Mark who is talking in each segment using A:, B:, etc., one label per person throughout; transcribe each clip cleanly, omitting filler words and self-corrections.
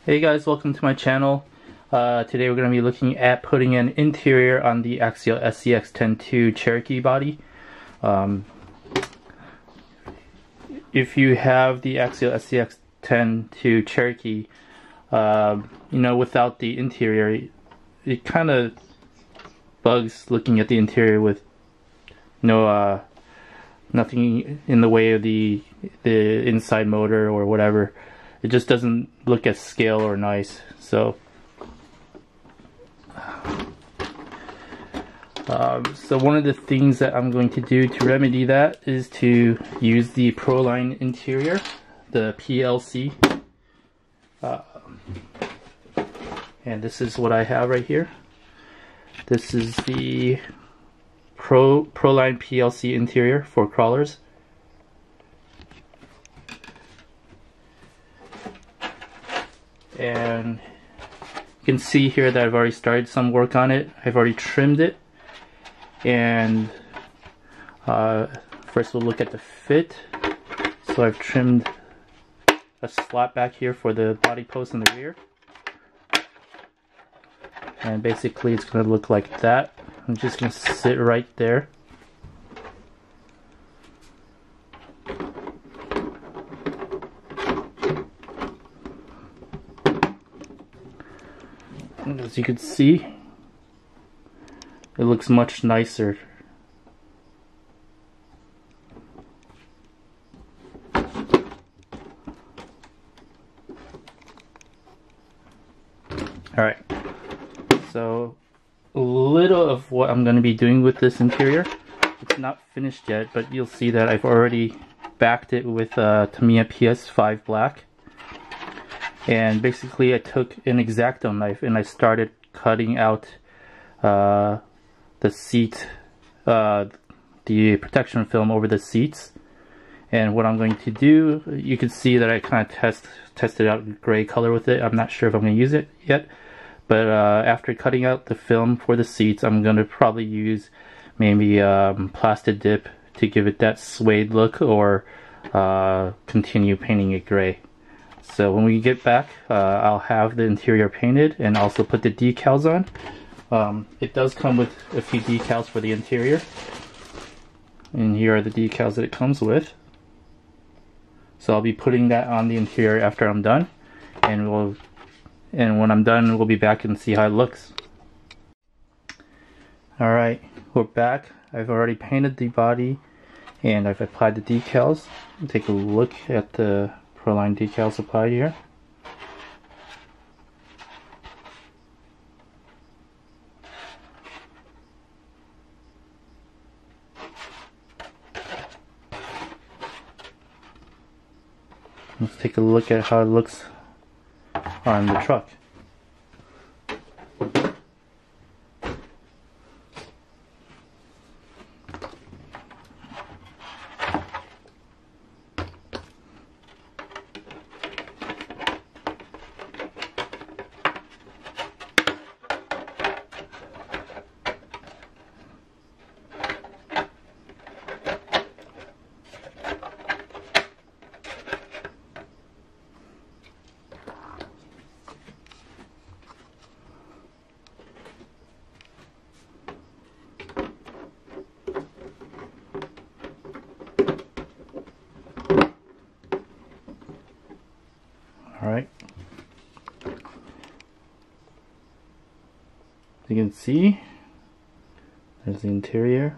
A: Hey guys, welcome to my channel. Today we're going to be looking at putting an interior on the Axial SCX10 II Cherokee body. If you have the Axial SCX10 II Cherokee, without the interior, it kind of bugs looking at the interior with nothing in the way of the inside motor or whatever. It just doesn't look as scale or nice. So one of the things that I'm going to do to remedy that is to use the Proline interior, the PLC, and this is what I have right here. This is the Proline PLC interior for crawlers. And you can see here that I've already started some work on it. I've already trimmed it, and first we'll look at the fit. So I've trimmed a slot back here for the body post in the rear, and basically it's going to look like that. I'm just going to sit right there. And as you can see, it looks much nicer. Alright, so a little of what I'm going to be doing with this interior. It's not finished yet, but you'll see that I've already backed it with Tamiya PS5 black. And basically I took an X-Acto knife and I started cutting out the seat, the protection film over the seats. And what I'm going to do, you can see that I kind of tested out gray color with it. I'm not sure if I'm going to use it yet, but after cutting out the film for the seats, I'm going to probably use maybe plastic dip to give it that suede look, or continue painting it gray. So when we get back, I'll have the interior painted and also put the decals on. It does come with a few decals for the interior, and here are the decals that it comes with. So I'll be putting that on the interior after I'm done, and when I'm done, we'll be back and see how it looks. Alright, we're back. I've already painted the body and I've applied the decals. Take a look at the Proline decals applied here. Let's take a look at how it looks on the truck. Alright, you can see there's the interior.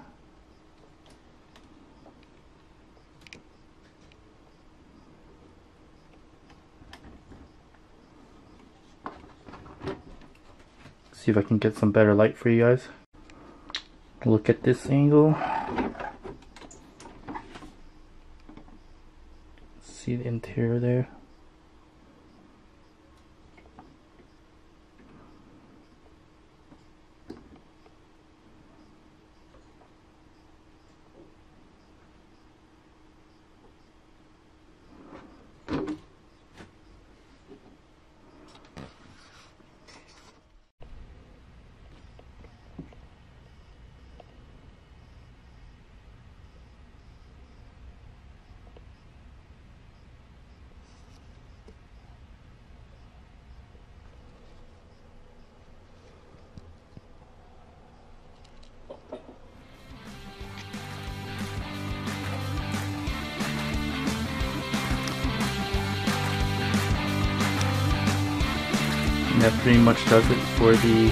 A: See if I can get some better light for you guys. Look at this angle. See the interior there. that pretty much does it for the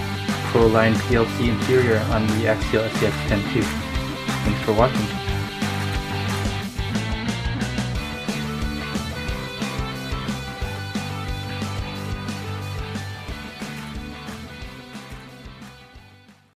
A: Proline PLC interior on the Axial SCX10 II. Thanks for watching.